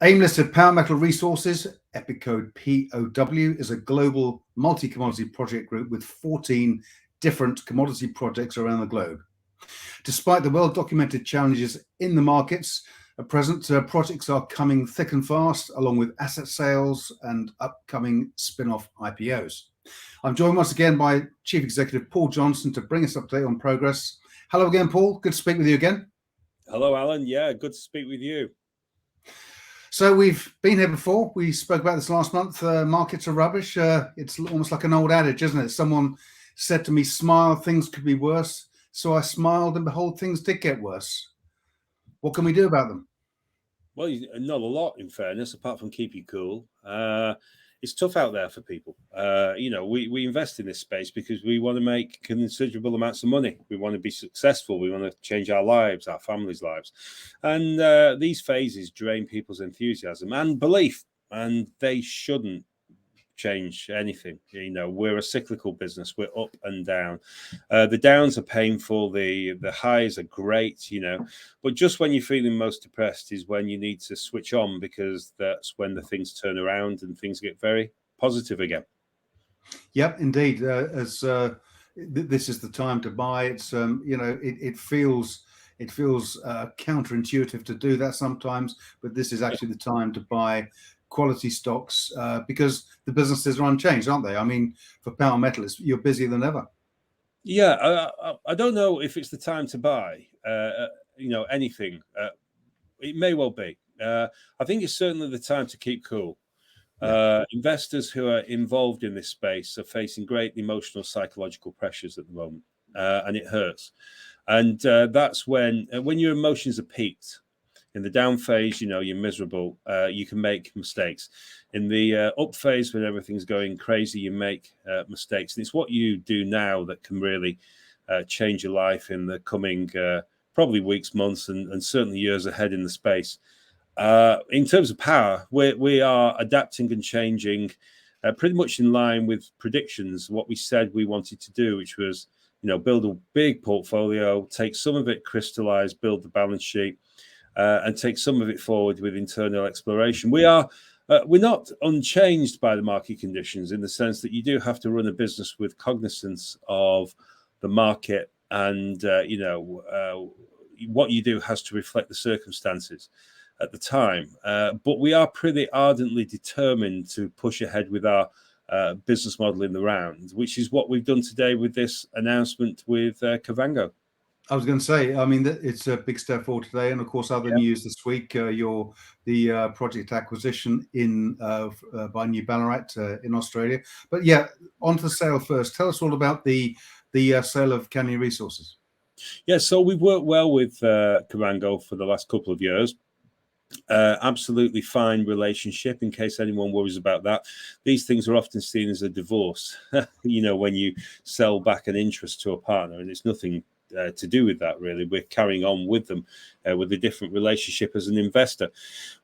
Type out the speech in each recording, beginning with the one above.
AIM-listed Power Metal Resources, EPIC code POW, is a global multi-commodity project group with 14 different commodity projects around the globe. Despite the well-documented challenges in the markets at present, projects are coming thick and fast, along with asset sales and upcoming spin-off IPOs. I'm joined once again by Chief Executive Paul Johnson to bring us an update on progress. Hello again, Paul. Good to speak with you again. Hello, Alan. Yeah, good to speak with you. So we've been here before. We spoke about this last month. Markets are rubbish. It's almost like an old adage, isn't it? Someone said to me, smile, things could be worse. So I smiled and behold, things did get worse. What can we do about them? Well, not a lot, in fairness, apart from keep you cool. It's tough out there for people. We invest in this space because we want to make considerable amounts of money. We want to be successful. We want to change our lives, our families' lives. And these phases drain people's enthusiasm and belief, and they shouldn't change anything. We're a cyclical business. We're up and down. The downs are painful. The highs are great, but just when you're feeling most depressed is when you need to switch on, because that's when the things turn around and things get very positive again. Yep, indeed. This is the time to buy. It's it feels counterintuitive to do that sometimes, but this is actually the time to buy quality stocks because the businesses are unchanged, aren't they? I mean, for Power Metal, you're busier than ever. Yeah, I don't know if it's the time to buy, anything. It may well be. I think it's certainly the time to keep cool. Investors who are involved in this space are facing great emotional, psychological pressures at the moment, and it hurts. And that's when your emotions are peaked. In the down phase, you're miserable. You can make mistakes. In the up phase, when everything's going crazy, you make mistakes. And it's what you do now that can really change your life in the coming probably weeks, months, and certainly years ahead in the space. In terms of power, we are adapting and changing pretty much in line with predictions, what we said we wanted to do, which was, build a big portfolio, take some of it, crystallize, build the balance sheet, and take some of it forward with internal exploration. We're not unchanged by the market conditions, in the sense that you do have to run a business with cognizance of the market, and what you do has to reflect the circumstances at the time. But we are pretty ardently determined to push ahead with our business model in the round, which is what we've done today with this announcement with Kavango. I was going to say, I mean, it's a big step forward today, and of course, other news this week. The project acquisition by New Ballarat in Australia. But yeah, on to the sale first. Tell us all about the sale of Canyon Resources. Yeah, so we've worked well with Kavango for the last couple of years. Absolutely fine relationship, in case anyone worries about that. These things are often seen as a divorce, when you sell back an interest to a partner, and it's nothing to do with that, really. We're carrying on with them with a different relationship as an investor.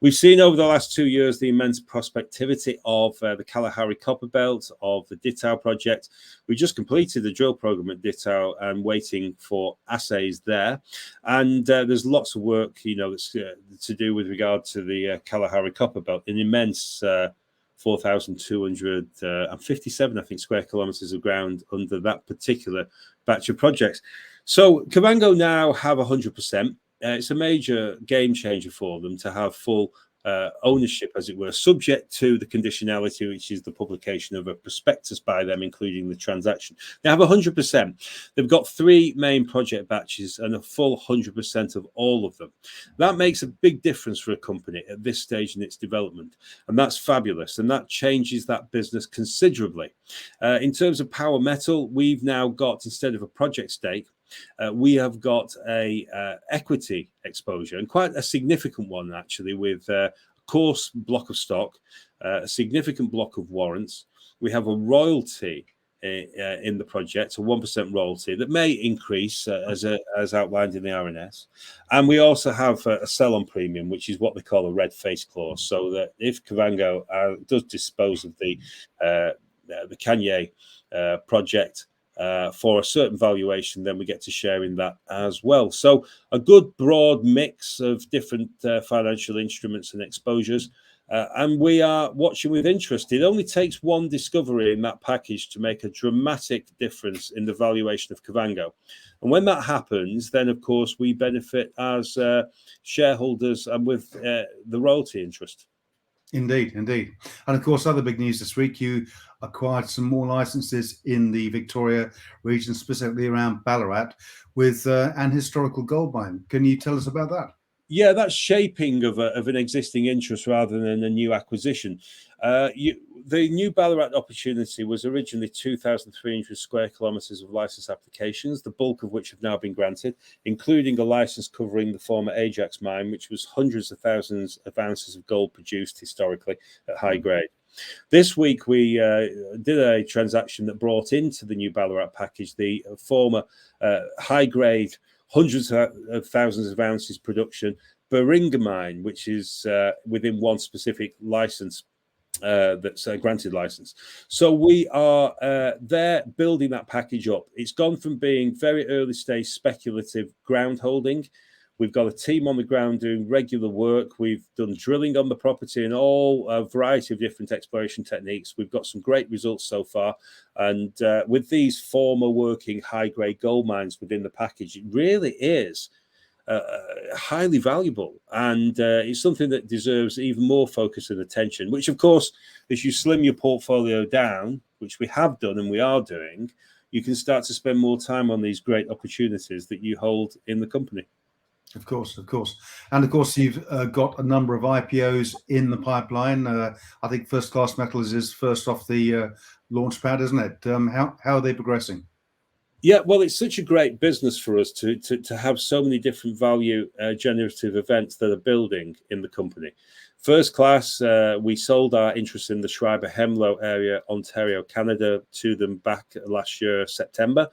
We've seen over the last 2 years the immense prospectivity of the Kalahari Copper Belt, of the Ditau project. We just completed the drill program at Ditau and waiting for assays there. And there's lots of work, that's to do with regard to the Kalahari Copper Belt, an immense 4,257, I think, square kilometres of ground under that particular batch of projects. So Kavango now have 100%. It's a major game changer for them to have full ownership, as it were, subject to the conditionality, which is the publication of a prospectus by them, including the transaction. They have 100%. They've got 3 main project batches and a full 100% of all of them. That makes a big difference for a company at this stage in its development, and that's fabulous, and that changes that business considerably. In terms of Power Metal, we've now got, instead of a project stake, we have got a equity exposure, and quite a significant one, actually, with a course block of stock, a significant block of warrants. We have a royalty in the project, a 1% royalty that may increase as outlined in the RNS. And we also have a sell-on premium, which is what they call a red face clause, so that if Kavango does dispose of the Kanye project, for a certain valuation, then we get to share in that as well. So a good broad mix of different financial instruments and exposures. And we are watching with interest. It only takes one discovery in that package to make a dramatic difference in the valuation of Kavango. And when that happens, then, of course, we benefit as shareholders and with the royalty interest. Indeed, indeed. And of course, other big news this week, you acquired some more licenses in the Victoria region, specifically around Ballarat, with an historical gold mine. Can you tell us about that? Yeah, that's shaping of an existing interest rather than a new acquisition. The new Ballarat opportunity was originally 2,300 square kilometres of licence applications, the bulk of which have now been granted, including a licence covering the former Ajax mine, which was hundreds of thousands of ounces of gold produced historically at high grade. This week, we did a transaction that brought into the new Ballarat package the former high-grade, hundreds of thousands of ounces production Baringa mine, which is within one specific license that's a granted license. So we are there building that package up. It's gone from being very early stage speculative ground holding. We've got a team on the ground doing regular work. We've done drilling on the property and all a variety of different exploration techniques. We've got some great results so far. And with these former working high-grade gold mines within the package, it really is highly valuable. And it's something that deserves even more focus and attention, which, of course, as you slim your portfolio down, which we have done and we are doing, you can start to spend more time on these great opportunities that you hold in the company. Of course, of course. And of course, you've got a number of IPOs in the pipeline. I think First Class Metals is first off the launch pad, isn't it? How are they progressing? Yeah, well, it's such a great business for us to have so many different value generative events that are building in the company. First Class, we sold our interest in the Schreiber Hemlo area, Ontario, Canada, to them back last year, September.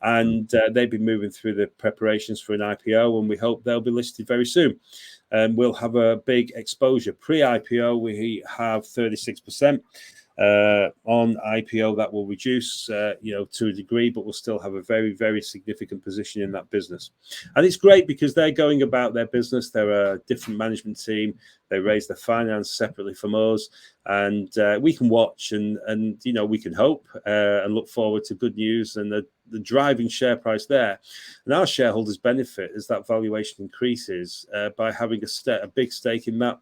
And they've been moving through the preparations for an IPO, and we hope they'll be listed very soon. And we'll have a big exposure. Pre-IPO, we have 36%. On IPO, that will reduce, to a degree, but we'll still have a very, very significant position in that business. And it's great because they're going about their business. They're a different management team. They raise their finance separately from us, and we can watch and we can hope and look forward to good news and the driving share price there. And our shareholders benefit as that valuation increases by having a big stake in that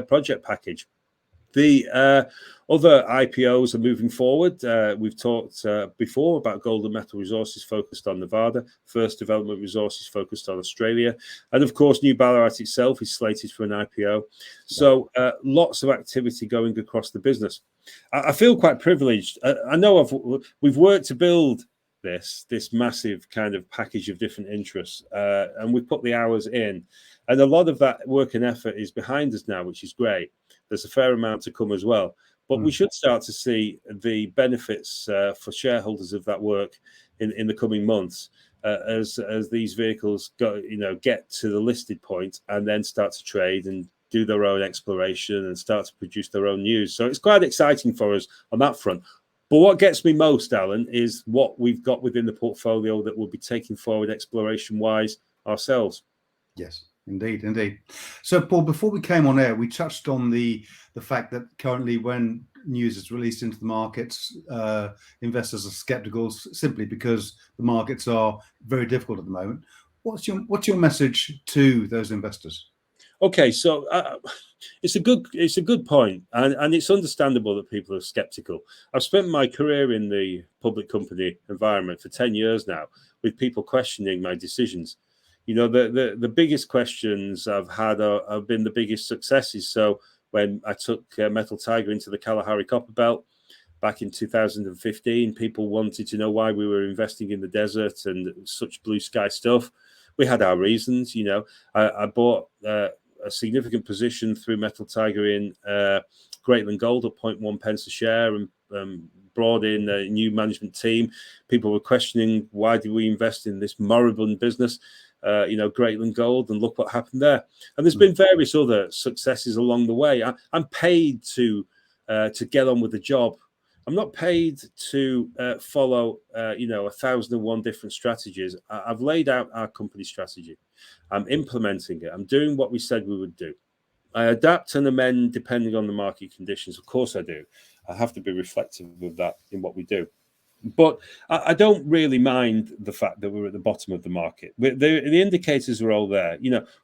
project package. The other IPOs are moving forward. We've talked before about Golden Metal Resources focused on Nevada, First Development Resources focused on Australia, and of course, New Ballarat itself is slated for an IPO. So lots of activity going across the business. I feel quite privileged. I know we've worked to build this massive kind of package of different interests, and we've put the hours in, and a lot of that work and effort is behind us now, which is great. There's a fair amount to come as well, but we should start to see the benefits for shareholders of that work in the coming months as these vehicles get to the listed point and then start to trade and do their own exploration and start to produce their own news. So it's quite exciting for us on that front. But what gets me most, Alan, is what we've got within the portfolio that we'll be taking forward exploration-wise ourselves. Yes. Indeed, indeed. So, Paul, before we came on air, we touched on the fact that currently, when news is released into the markets, investors are skeptical simply because the markets are very difficult at the moment. What's your message to those investors? Okay, so it's a good point, and it's understandable that people are skeptical. I've spent my career in the public company environment for 10 years now, with people questioning my decisions. The biggest questions I've had have been the biggest successes. So when I took Metal Tiger into the Kalahari Copper Belt back in 2015, people wanted to know why we were investing in the desert and such blue sky stuff. We had our reasons. I bought a significant position through Metal Tiger in Greatland Gold at 0.1 pence a share and brought in a new management team. People were questioning, why did we invest in this moribund business? Greatland Gold, and look what happened there. And there's been various other successes along the way. I'm paid to get on with the job. I'm not paid to follow, 1,001 different strategies. I've laid out our company strategy. I'm implementing it. I'm doing what we said we would do. I adapt and amend depending on the market conditions. Of course I do. I have to be reflective of that in what we do. But I don't really mind the fact that we're at the bottom of the market. The indicators are all there.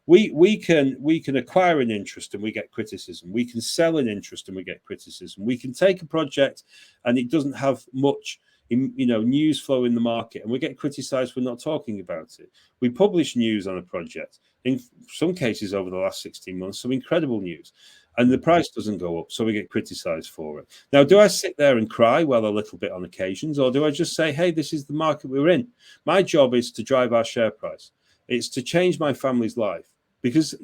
We can acquire an interest and we get criticism. We can sell an interest and we get criticism. We can take a project and it doesn't have much, news flow in the market, and we get criticised for not talking about it. We publish news on a project. In some cases, over the last 16 months, some incredible news. And the price doesn't go up, so we get criticised for it. Now, do I sit there and cry? Well, a little bit on occasions, or do I just say, hey, this is the market we're in? My job is to drive our share price. It's to change my family's life, because,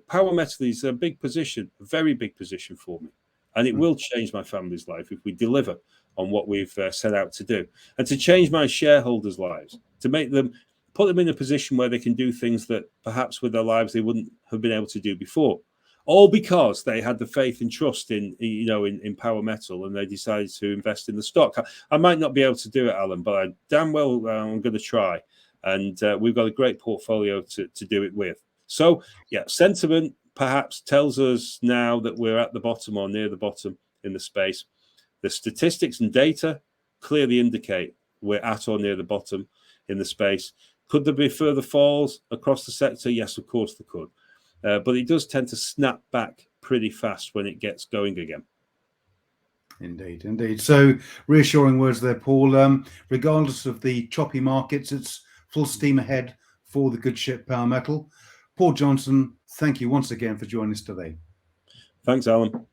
power metal is a big position, a very big position for me. And it will change my family's life if we deliver on what we've set out to do, and to change my shareholders' lives, to put them in a position where they can do things that perhaps with their lives they wouldn't have been able to do before. All because they had the faith and trust in power metal, and they decided to invest in the stock. I might not be able to do it, Alan, but I damn well I'm going to try. And we've got a great portfolio to do it with. So, yeah, sentiment perhaps tells us now that we're at the bottom or near the bottom in the space. The statistics and data clearly indicate we're at or near the bottom in the space. Could there be further falls across the sector? Yes, of course there could. But it does tend to snap back pretty fast when it gets going again. Indeed. So reassuring words there, Paul. Regardless of the choppy markets, it's full steam ahead for the good ship Power Metal. Paul Johnson, thank you once again for joining us today. Thanks, Alan.